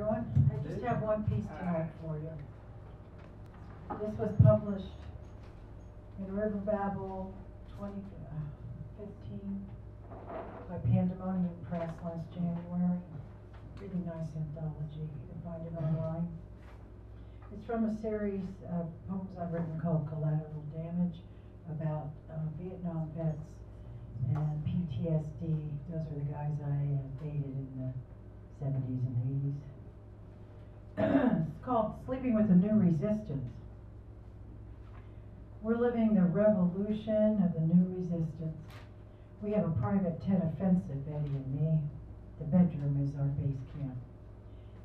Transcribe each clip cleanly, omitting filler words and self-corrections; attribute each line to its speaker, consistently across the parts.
Speaker 1: everyone. I just have one piece tonight for you. This was published in River Babel 2015 by Pandemonium Press last January. Really nice anthology. You can find it online. It's from a series of poems I've written called Collateral Damage about Vietnam vets and PTSD. Those are the guys I dated in the 70s and 80s. It's called Sleeping with a New Resistance. We're living the revolution of the new resistance. We have a private tent offensive, Eddie and me. The bedroom is our base camp.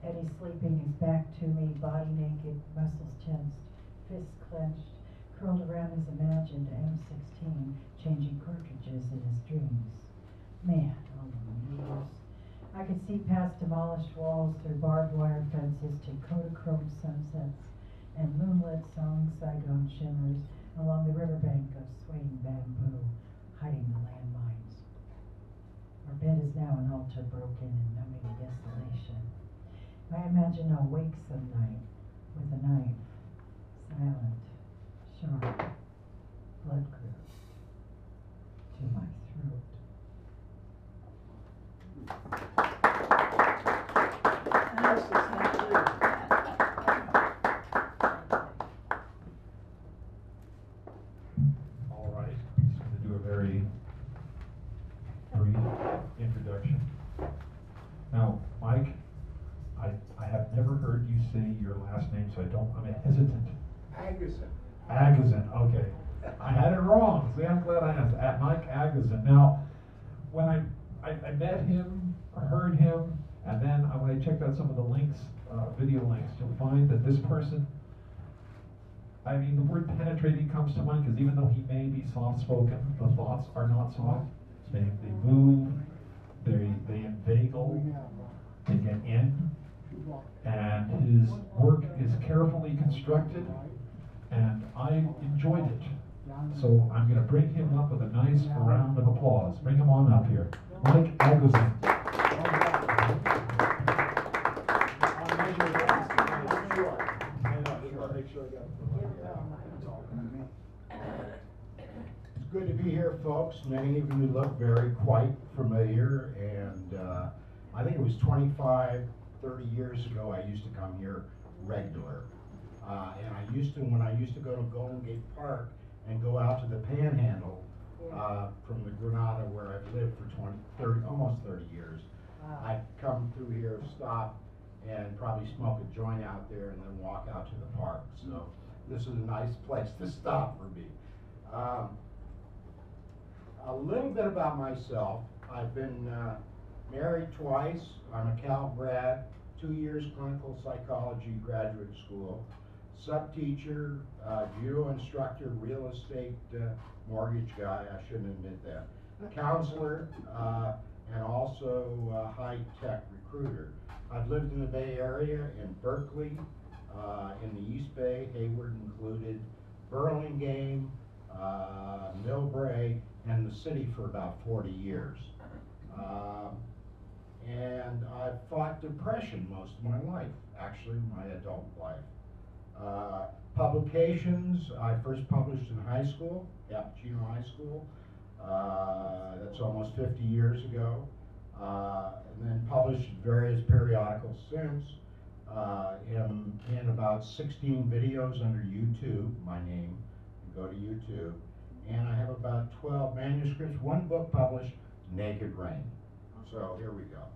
Speaker 1: Eddie's sleeping his back to me, body naked, muscles tensed, fists clenched, curled around his imagined M16, changing cartridges in his dreams. Man, oh years. I could see past demolished walls through barbed wire fences to Kodachrome sunsets and moonlit song Saigon shimmers along the riverbank of swaying bamboo, hiding the landmines. Our bed is now an altar broken in numbing desolation. I imagine I'll wake some night with a knife, silent, sharp, blood clear to my throat.
Speaker 2: All right, just going to do a very brief introduction. Now, Mike, I have never heard you say your last name, so I'm hesitant. Agazin, okay. I had it wrong. See, I'm glad I asked. At Mike Agazin. Now, when I met him, or heard him, and then when I checked out some of the links, video links, you'll find that this person, I mean, the word penetrating comes to mind, because even though he may be soft-spoken, the thoughts are not soft. They move, they inveigle, they get in, and his work is carefully constructed, and I enjoyed it. So I'm going to bring him up with a nice round of applause. Bring him on up here. Mike Agazin.
Speaker 3: It's good to be here, folks. Many of you look very quite familiar, and I think it was 25, 30 years ago I used to come here regular. And when I used to go to Golden Gate Park and go out to the Panhandle from the Granada where I've lived for almost 30 years, I'd come through here, stop, and probably smoke a joint out there and then walk out to the park. So this is a nice place to stop for me. A little bit about myself. I've been married twice. I'm a Cal grad, 2 years clinical psychology graduate school, sub-teacher, judo instructor, real estate mortgage guy, I shouldn't admit that, counselor, and also high-tech recruiter. I've lived in the Bay Area, in Berkeley, in the East Bay, Hayward included, Burlingame, Millbrae, and the city for about 40 years. And I've fought depression most of my life, actually my adult life. Publications, I first published in high school, Cappuccino High School. That's almost 50 years ago. And then published various periodicals since. In about 16 videos under YouTube, my name, you go to YouTube. And I have about 12 manuscripts, one book published, Naked Rain. So here we go.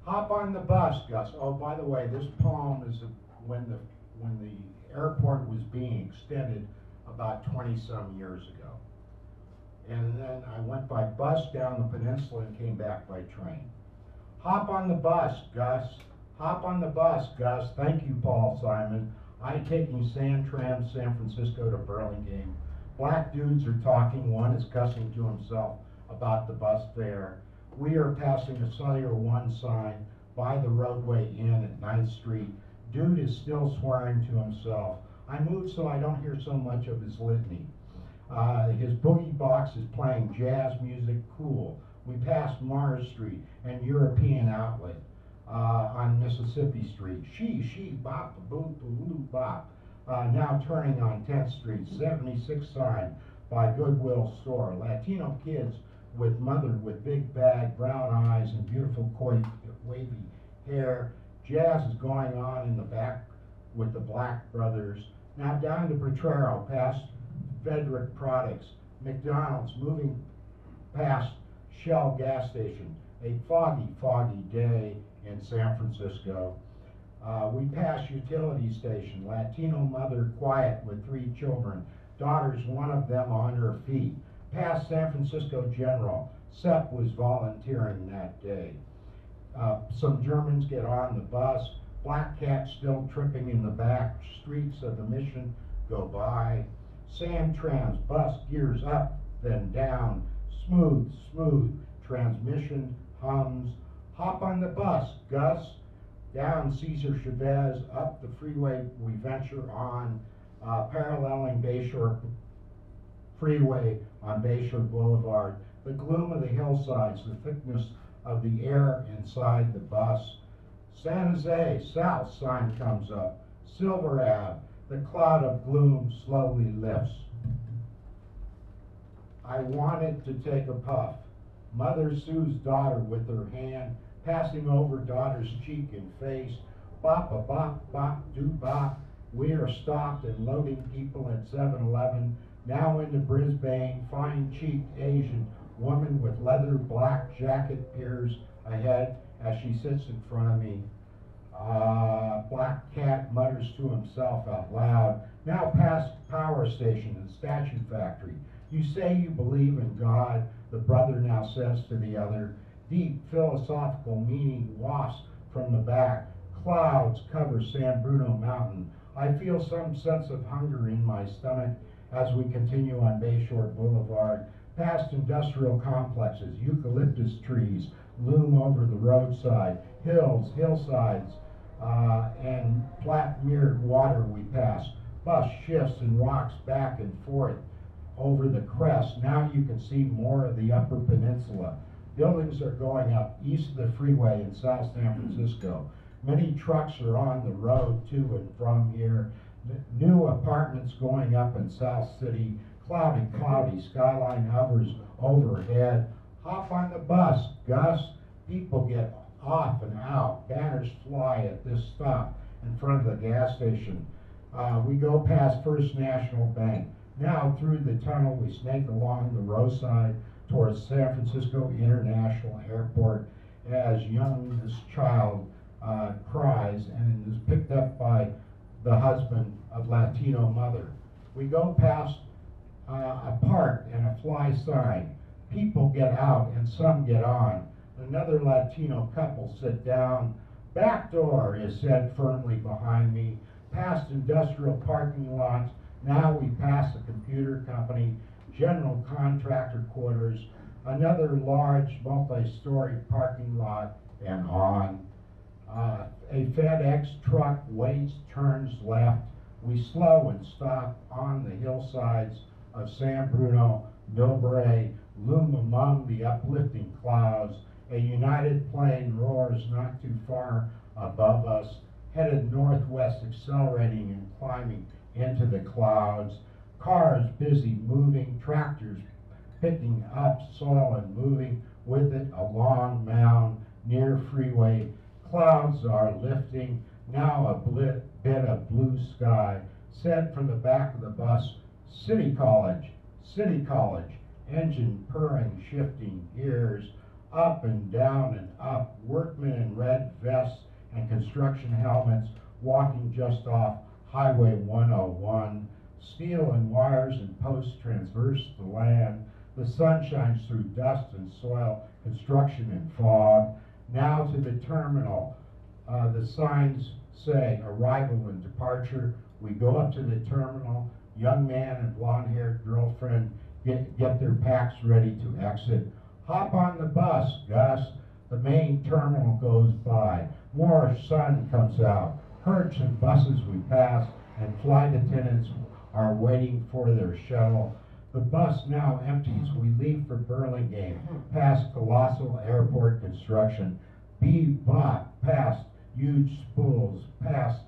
Speaker 3: Hop on the bus, Gus. Oh, by the way, this poem is when the airport was being extended about 20-some years ago. And then I went by bus down the peninsula and came back by train. Hop on the bus, Gus. Hop on the bus, Gus. Thank you, Paul Simon. I'm taking Santram, San Francisco to Burlingame. Black dudes are talking. One is cussing to himself about the bus fare. We are passing a Cellular One sign by the roadway inn at 9th Street. Dude is still swearing to himself. I moved so I don't hear so much of his litany. His boogie box is playing jazz music, cool. We pass past Mars Street and European Outlet on Mississippi Street. She, bop, boop, boop, bop. Now turning on 10th Street, 76 sign by Goodwill Store. Latino kids with mother with big bag, brown eyes, and beautiful coy, wavy hair. Jazz is going on in the back with the Black Brothers. Now down to Potrero, past Frederick Products. McDonald's, moving past Shell gas station. A foggy, foggy day in San Francisco. We pass utility station. Latino mother quiet with 3 children. Daughters, one of them on her feet. Past San Francisco General. Sepp was volunteering that day. Some Germans get on the bus. Black cat still tripping in the back streets of the Mission go by. Sam Trans bus gears up, then down. Smooth, smooth. Transmission hums. Hop on the bus, Gus. Down Cesar Chavez, up the freeway we venture on, paralleling Bayshore Freeway on Bayshore Boulevard. The gloom of the hillsides, the thickness of the air inside the bus. San Jose, south sign comes up. Silver Ave, the cloud of gloom slowly lifts. I wanted to take a puff. Mother Sue's daughter with her hand passing over daughter's cheek and face. Bop a bop, bop, do bop. We are stopped and loading people at 7-Eleven. Now into Brisbane, fine-cheeked Asian woman with leather black jacket peers ahead as she sits in front of me. Black cat mutters to himself out loud. Now past power station and statue factory. You say you believe in God, the brother now says to the other. Deep philosophical meaning wafts from the back. Clouds cover San Bruno Mountain. I feel some sense of hunger in my stomach as we continue on Bayshore Boulevard. Past industrial complexes, eucalyptus trees loom over the roadside. Hills, hillsides, and flat mirrored water we pass. Bus shifts and rocks back and forth over the crest. Now you can see more of the Upper Peninsula. Buildings are going up east of the freeway in South San Francisco. Many trucks are on the road to and from here. New apartments going up in South City. Cloudy, cloudy, skyline hovers overhead. Hop on the bus, Gus. People get off and out. Banners fly at this stop in front of the gas station. We go past First National Bank. Now through the tunnel we snake along the roadside towards San Francisco International Airport as youngest child cries and is picked up by the husband of Latino mother. We go past a park and a fly sign. People get out and some get on. Another Latino couple sit down. Back door is said firmly behind me. Past industrial parking lots. Now we pass a computer company, general contractor quarters, another large multi-story parking lot, and on. A FedEx truck waits, turns left. We slow and stop on the hillsides of San Bruno, Millbrae, loom among the uplifting clouds. A United plane roars not too far above us, headed northwest, accelerating and climbing into the clouds. Cars busy moving, tractors picking up soil and moving with it a long mound near freeway. Clouds are lifting, now a bit of blue sky. Said from the back of the bus, City College, engine purring, shifting gears, up and down and up, workmen in red vests and construction helmets walking just off Highway 101. Steel and wires and posts transverse the land. The sun shines through dust and soil, construction and fog. Now to the terminal. The signs say arrival and departure. We go up to the terminal. Young man and blonde-haired girlfriend get their packs ready to exit. Hop on the bus, Gus. The main terminal goes by. More sun comes out. Hertz and buses we pass, and flight attendants are waiting for their shuttle. The bus now empties. We leave for Burlingame, past colossal airport construction, past huge spools, past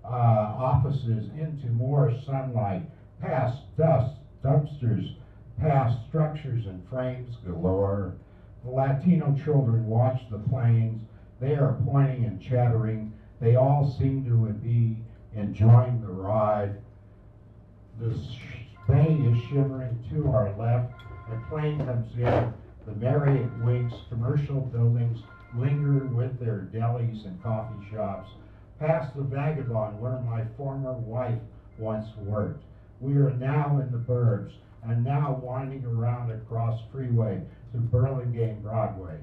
Speaker 3: offices into more sunlight, past dust, dumpsters, past structures and frames galore. The Latino children watch the planes. They are pointing and chattering. They all seem to be enjoying the ride. The bay is shimmering to our left. A plane comes in. The Marriott winks. Commercial buildings linger with their delis and coffee shops. Past the Vagabond, where my former wife once worked. We are now in the burbs, and now winding around across freeway to Burlingame Broadway.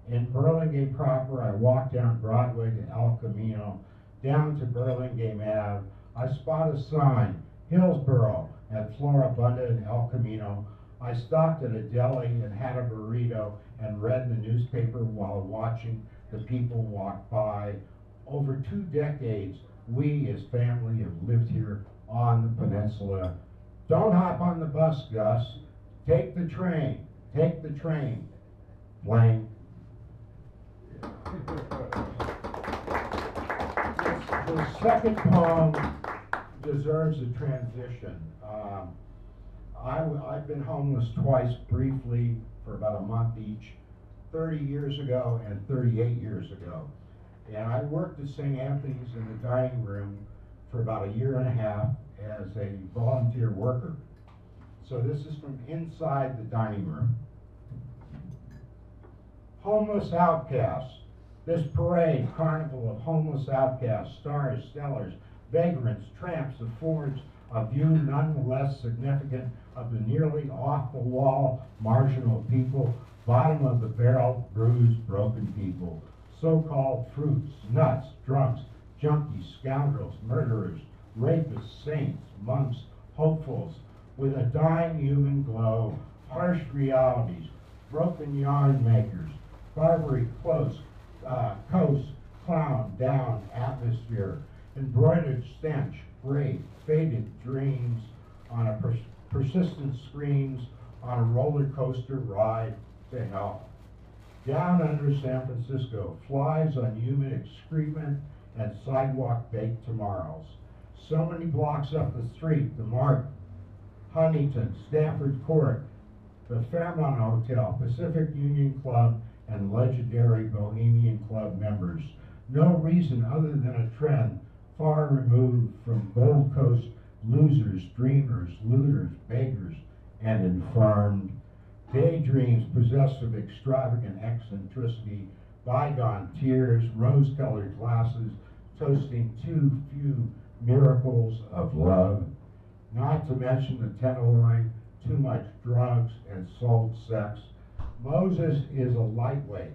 Speaker 3: In Burlingame proper, I walk down Broadway to El Camino, down to Burlingame Ave. I spot a sign, Hillsborough, at Floribunda and El Camino. I stopped at a deli and had a burrito and read the newspaper while watching the people walk by. Over 2 decades, we as family have lived here on the peninsula. Don't hop on the bus, Gus. Take the train. Take the train. Blaine. The second poem deserves a transition. I've been homeless twice briefly for about a month each, 30 years ago and 38 years ago. And I worked at St. Anthony's in the dining room for about a year and a half as a volunteer worker. So this is from inside the dining room. Homeless outcasts. This parade, carnival of homeless outcasts, stars, stellars, vagrants, tramps, affords a view nonetheless significant of the nearly off-the-wall marginal people, bottom of the barrel, bruised, broken people, so-called fruits, nuts, drunks, junkies, scoundrels, murderers, rapists, saints, monks, hopefuls, with a dying human glow, harsh realities, broken yarn makers, Barbary coast, clown down atmosphere, embroidered stench, great faded dreams on a persistent screams on a roller coaster ride to hell. Down under San Francisco, flies on human excrement and sidewalk baked tomorrows. So many blocks up the street, the Mark, Huntington, Stafford Court, the Fairmont Hotel, Pacific Union Club, and legendary Bohemian Club members. No reason other than a trend far removed from Gold Coast losers, dreamers, looters, beggars, and infirmed. Daydreams possessed of extravagant eccentricity, bygone tears, rose-colored glasses, toasting too few miracles of love. Not to mention the tenderloin, too much drugs and sold sex. Moses is a lightweight.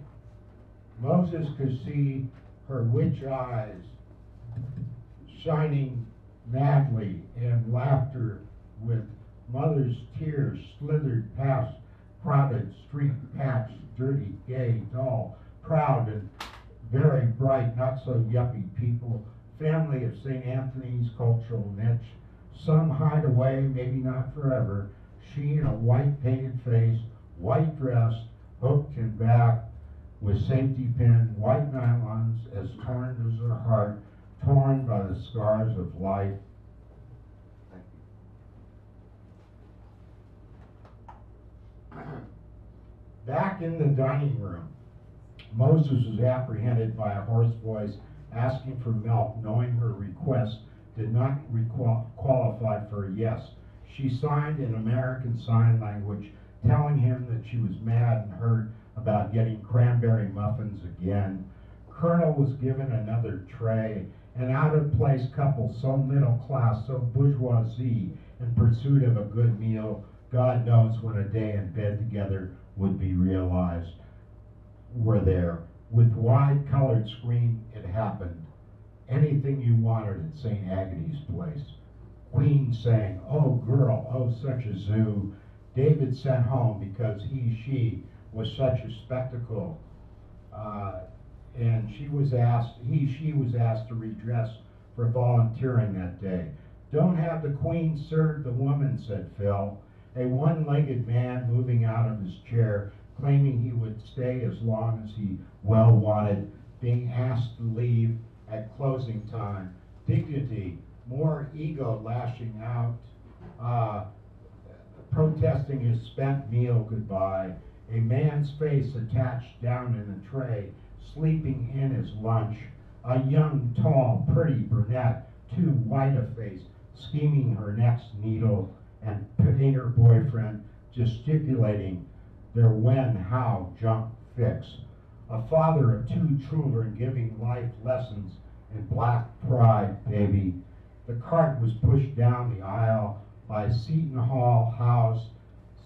Speaker 3: Moses could see her witch eyes shining madly, and laughter with mother's tears slithered past crowded street patch, dirty, gay, dull, proud and very bright, not so yuppie people, family of St. Anthony's cultural niche. Some hide away, maybe not forever. She in a white painted face, white dress, hooked and back with safety pin, white nylons as torn as her heart, torn by the scars of life. Thank you. Back in the dining room, Moses was apprehended by a hoarse voice asking for milk, knowing her request did not qualify for a yes. She signed in American Sign Language, telling him that she was mad and hurt about getting cranberry muffins again. Colonel was given another tray. An out-of-place couple, so middle class, so bourgeoisie, in pursuit of a good meal, God knows when a day in bed together would be realized, were there. With wide-colored screen, it happened. Anything you wanted at St. Agathay's place. Queen sang, "Oh girl, oh such a zoo." David sent home because she was such a spectacle. And she was asked to redress for volunteering that day. Don't have the Queen serve the woman, said Phil. a one-legged man moving out of his chair, claiming he would stay as long as he well wanted, being asked to leave at closing time. Dignity, more ego lashing out, protesting his spent meal goodbye, a man's face attached down in a tray, sleeping in his lunch, a young, tall, pretty brunette, too white a face, scheming her next needle, and painter boyfriend gesticulating their when, how, junk fix. A father of 2 children giving life lessons in black pride, baby. The cart was pushed down the aisle by Seton Hall House,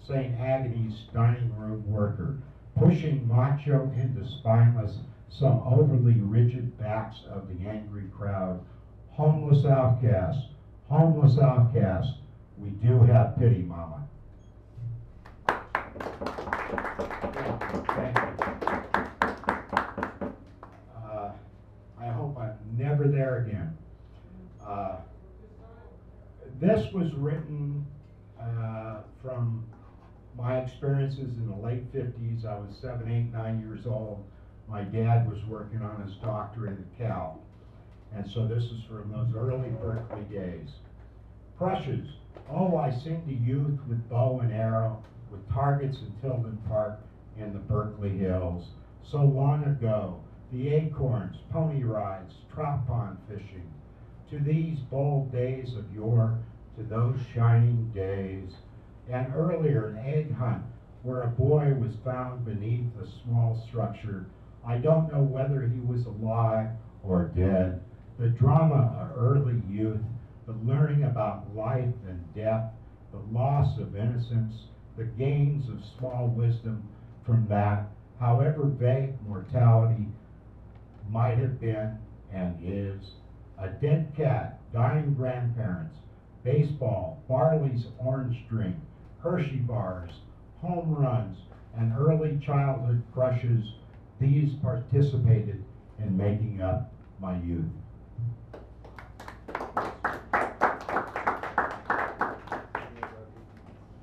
Speaker 3: St. Agnes dining room worker, pushing macho into spineless, some overly rigid backs of the angry crowd. Homeless outcasts, we do have pity, Mama. Thank you. I hope I'm never there again. This was written from my experiences in the late 50s. I was 7, 8, 9 years old. My dad was working on his doctorate at Cal. And so this is from those early Berkeley days. Crushes. Oh, I sing to youth with bow and arrow, with targets in Tilden Park in the Berkeley Hills. So long ago, the acorns, pony rides, trout pond fishing. To these bold days of yore, to those shining days. And earlier, an egg hunt where a boy was found beneath a small structure. I don't know whether he was alive or dead. The drama of early youth, the learning about life and death, the loss of innocence, the gains of small wisdom from that, however vague mortality might have been and is. A dead cat, dying grandparents, baseball, Barley's orange drink, Hershey bars, home runs, and early childhood crushes. These participated in making up my youth.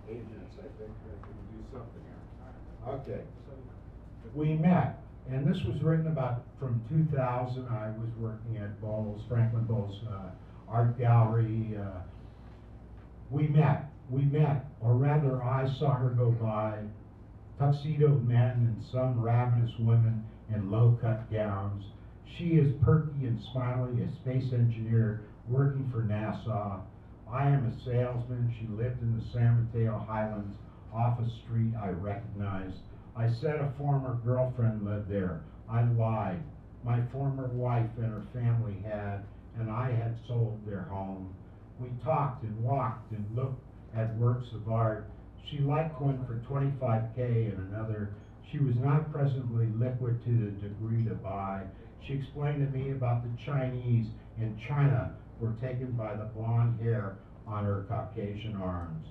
Speaker 3: Agents, I think I can do something here. Okay. We met, and this was written about from 2000. I was working at Franklin Bowles Art Gallery. We met, or rather I saw her go by, tuxedoed men and some ravenous women in low-cut gowns. She is perky and smiley, a space engineer working for NASA. I am a salesman. She lived in the San Mateo Highlands off a street I recognized. I said a former girlfriend lived there. I lied. My former wife and her family had, and I had sold their home. We talked and walked and looked at works of art. She liked one for $25K and another. She was not presently liquid to the degree to buy. She explained to me about the Chinese in China were taken by the blonde hair on her Caucasian arms.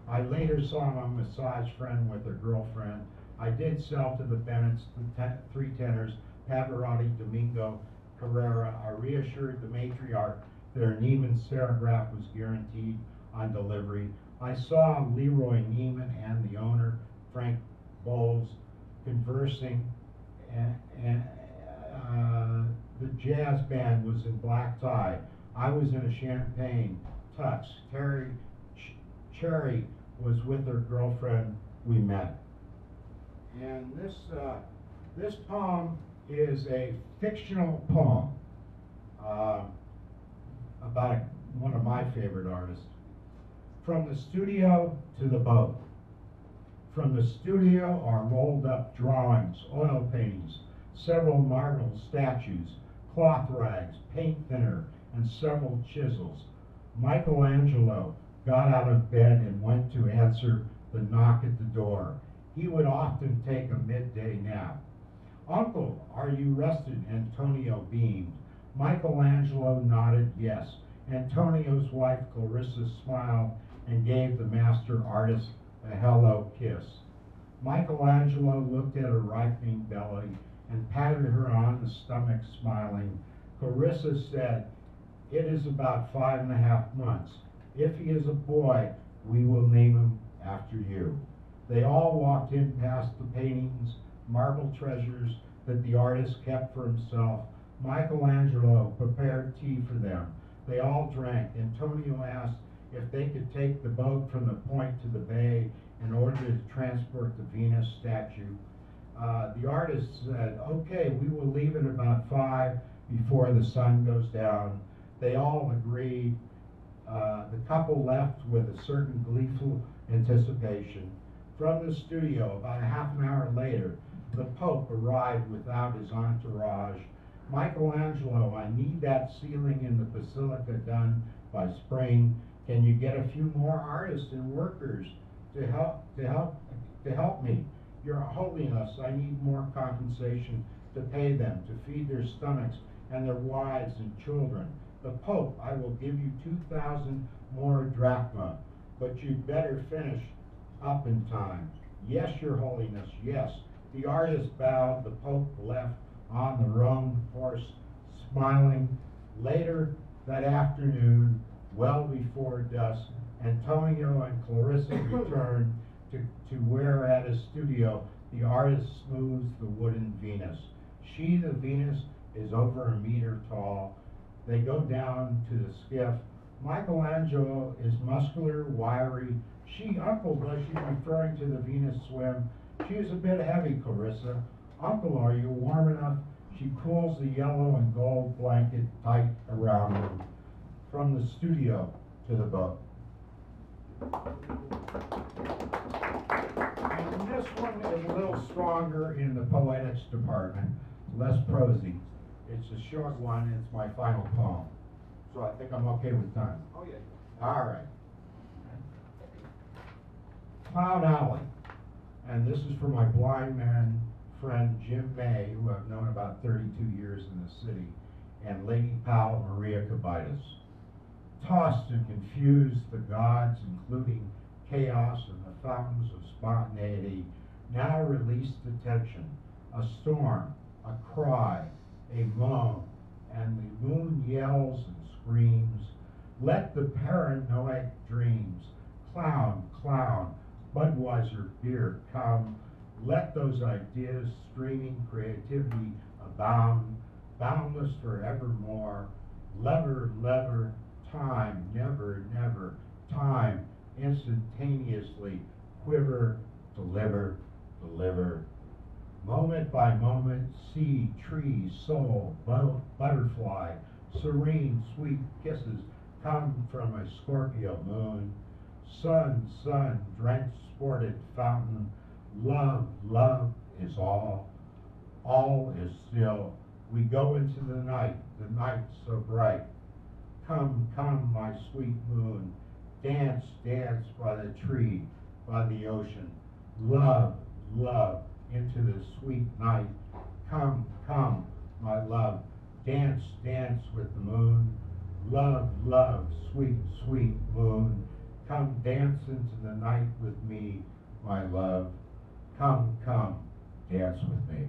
Speaker 3: I later saw my massage friend with her girlfriend. I did sell to the Bennetts, the 3 tenors, Pavarotti, Domingo, Carrera. I reassured the matriarch that her Neiman serigraph was guaranteed on delivery. I saw Leroy Neiman and the owner, Frank Bowles, conversing, and the jazz band was in black tie. I was in a champagne tux. Cherry was with her girlfriend. We met. And this poem is a fictional poem about one of my favorite artists. From the studio to the boat. From the studio are rolled up drawings, oil paintings, several marble statues, cloth rags, paint thinner, and several chisels. Michelangelo got out of bed and went to answer the knock at the door. He would often take a midday nap. Uncle, are you rested? Antonio beamed. Michelangelo nodded yes. Antonio's wife, Clarissa, smiled and gave the master artist a hello kiss. Michelangelo looked at her ripening belly and patted her on the stomach, smiling. Clarissa said, "It is about 5.5 months. If he is a boy, we will name him after you. They all walked in past the paintings, marble treasures that the artist kept for himself. Michelangelo prepared tea for them. They all drank. Antonio asked if they could take the boat from the point to the bay in order to transport the Venus statue. The artist said, okay, we will leave at about 5 before the sun goes down. They all agreed. The couple left with a certain gleeful anticipation. From the studio, about a half an hour later, the Pope arrived without his entourage. Michelangelo, I need that ceiling in the basilica done by spring. Can you get a few more artists and workers to help me? Your Holiness, I need more compensation to pay them, to feed their stomachs and their wives and children. The Pope, I will give you 2,000 more drachma, but you'd better finish up in time. Yes, Your Holiness, yes. The artist bowed. The Pope left on the roan horse, smiling. Later that afternoon, well before dusk, Antonio and Clarissa returned to where at his studio the artist smooths the wooden Venus. She, the Venus, is over a meter tall. They go down to the skiff. Michelangelo is muscular, wiry. She, Uncle, does she referring to the Venus swim? She is a bit heavy, Clarissa. Uncle, are you warm enough? She pulls the yellow and gold blanket tight around him. From the studio to the boat. And this one is a little stronger in the poetics department, less prosy. It's a short one, it's my final poem. So I think I'm okay with time.
Speaker 2: Oh, yeah.
Speaker 3: All right. Cloud Alley. And this is for my blind man friend Jim May, who I've known about 32 years in the city, and Lady Pal Maria Cabidas. Tossed and confused, the gods, including chaos and the fountains of spontaneity, now release the tension. A storm, a cry, a moan, and the moon yells and screams. Let the paranoid dreams, clown, clown, Budweiser beer come. Let those ideas, streaming creativity abound, boundless forevermore. Lever, lever, time, never, never, time, instantaneously, quiver, deliver, deliver. Moment by moment, sea, tree, soul, butterfly, serene, sweet kisses come from a Scorpio moon. Sun, sun, drenched, sported fountain, love, love is all is still. We go into the night so bright. Come, come, my sweet moon, dance, dance by the tree, by the ocean. Love, love, into the sweet night. Come, come, my love, dance, dance with the moon. Love, love, sweet, sweet moon. Come dance into the night with me, my love. Come, come, dance with me.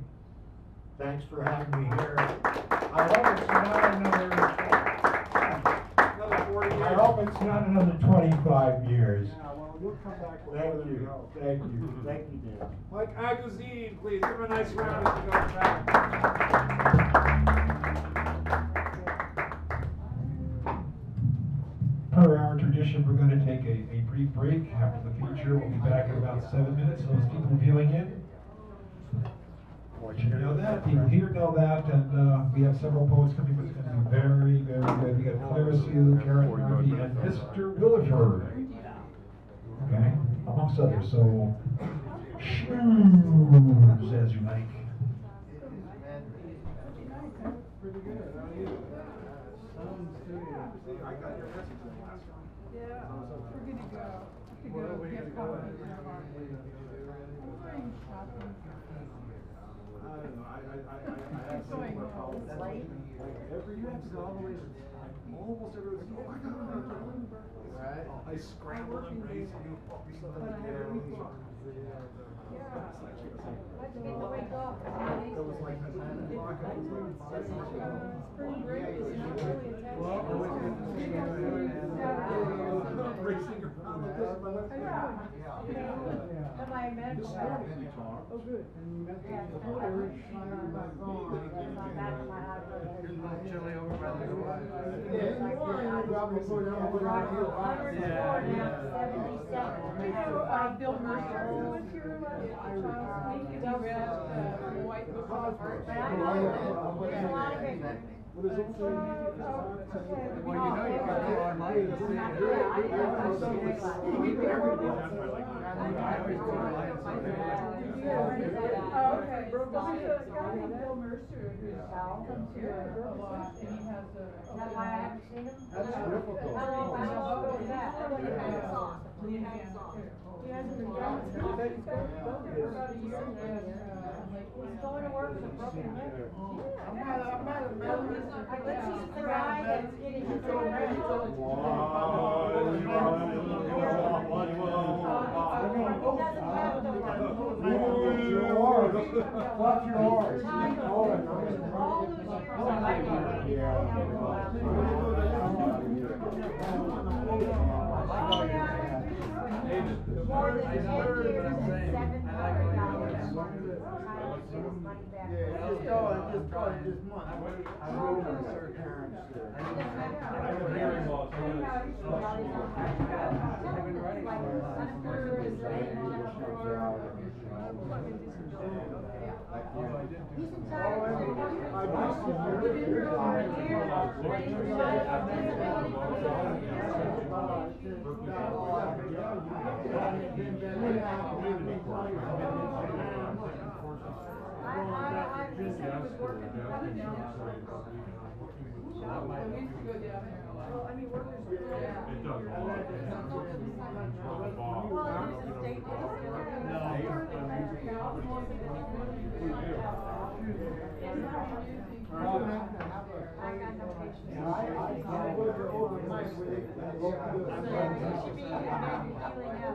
Speaker 3: Thanks for having me here. I hope it's not another 40 years. I hope it's not another 25 years.
Speaker 2: Yeah, well, you'll come back with
Speaker 3: Thank
Speaker 2: more than
Speaker 3: you.
Speaker 2: hope.
Speaker 3: Thank you. Thank you, Dan.
Speaker 2: Mike Aguzine, please. Give him a nice round as he goes back. Per our tradition, we're going to take a brief break after the feature. We'll be back in about 7 minutes. Those people viewing in, you know that. People here know that. And we have several poets coming, but it's going to be very, very good. We got Clara Sue, Karen Murphy, and Mr. Williford. Okay? Amongst others. So, shoes, as you like. Pretty good. How are you? I got your message in the last one.
Speaker 4: Yeah, we're gonna go. To go get coffee. I'm going shopping.
Speaker 2: I don't know. I have similar problems. Every you have to go all the way to almost everyone's oh my god. Right? I scramble and race you.
Speaker 4: But I have a week off. Yeah. Let's get the week off. Spring break is not really attached.
Speaker 1: Am I meant to?
Speaker 4: Oh, good.
Speaker 5: Chili over by the door.
Speaker 4: Bill Mercer was here last week, and he read the White Book of the Heart.
Speaker 1: There's a lot of big.
Speaker 5: Well, you know you can go online and see it. I always go online and see it.
Speaker 4: Oh, okay. Well, there's a guy named Bill Mercer who comes here a lot, and he has a.
Speaker 1: Is that why I haven't seen him?
Speaker 3: That's difficult.
Speaker 1: How long ago was that?
Speaker 4: He hasn't been gone. For about a year.
Speaker 1: He's going to work with a broken leg.
Speaker 4: I met him.
Speaker 1: But she's the guy that's getting his own
Speaker 3: Watch your horse.
Speaker 1: More than 10 years and $700.
Speaker 5: This month. I wrote a research. I've been writing
Speaker 4: Well, I mean, workers.
Speaker 2: It does.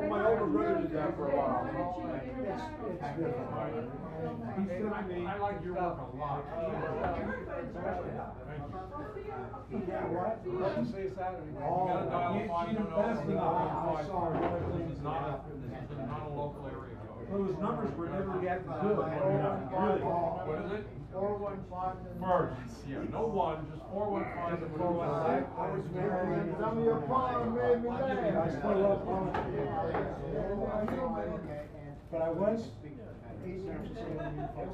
Speaker 3: My older brother did that for a while.
Speaker 2: I like your work a lot.
Speaker 3: Yeah, what?
Speaker 5: Say Saturday.
Speaker 2: You gotta dial
Speaker 3: She's
Speaker 2: 510.
Speaker 3: investing on it. I saw her.
Speaker 2: This is not a local area code.
Speaker 3: Those numbers were never reacting good. Really.
Speaker 2: What is it?
Speaker 3: 415.
Speaker 2: First, yeah, no one, just 415 and 415.
Speaker 3: I was married. Some of your farm made me laugh. I still love politics. But I was.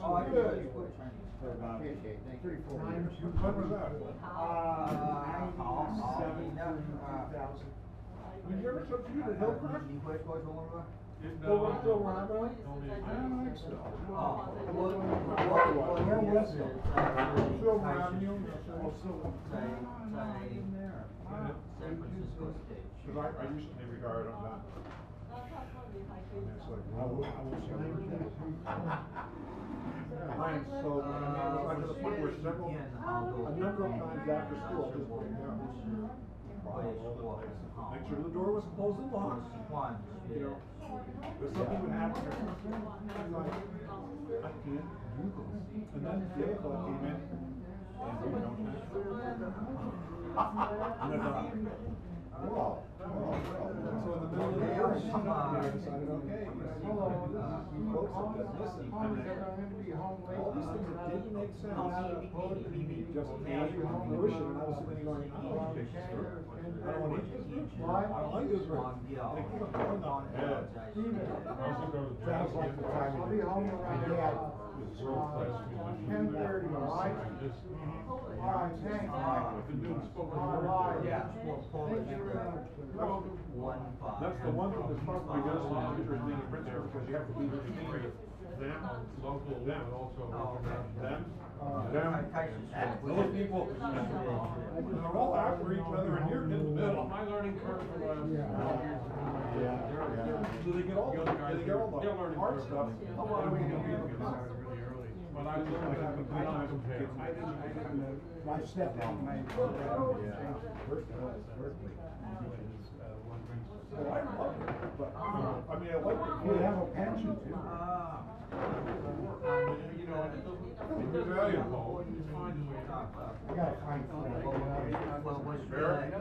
Speaker 3: Oh, good. For about 3-4 years. When was that? 97 to 2000. You ever took you to Hillcrest? Still around though?
Speaker 2: I don't think so.
Speaker 3: Where was it? Silver Avenue. Because I recently retired, I'm done. And it's like, I wish I worked that. I am so, I to the point where several, a number of times after school, I just went down. Make sure the door was closed and locked. You know, if something would happen or something, I'm like, I can't do this. And then the other fellow came in, and we don't have. Wow. So in the middle of the year, I decided, okay, we folks that business, and all these things that didn't make sense, just came to fruition, and I was sitting there going, I don't want to make this work. I don't want to eat this work. I don't like this work. And I keep on going on. Sounds like the time. I'll be home around 10:30, all right? All right, thanks.
Speaker 5: Yeah.
Speaker 2: That's the one that probably does a lot of interest being a printer, because you have to be very them, local, them, also them. Those people, they're all after each other, and you're in the middle. My learning curve for last.
Speaker 3: Do they get all the hard stuff?
Speaker 2: But I look at it, I compare.
Speaker 3: My stepdad. Well, I love it, but, I mean, I like it. We have a pension too.
Speaker 2: You know, it doesn't valuable. It's fine the way it is.
Speaker 3: I gotta find.
Speaker 5: Well, what's
Speaker 2: Very.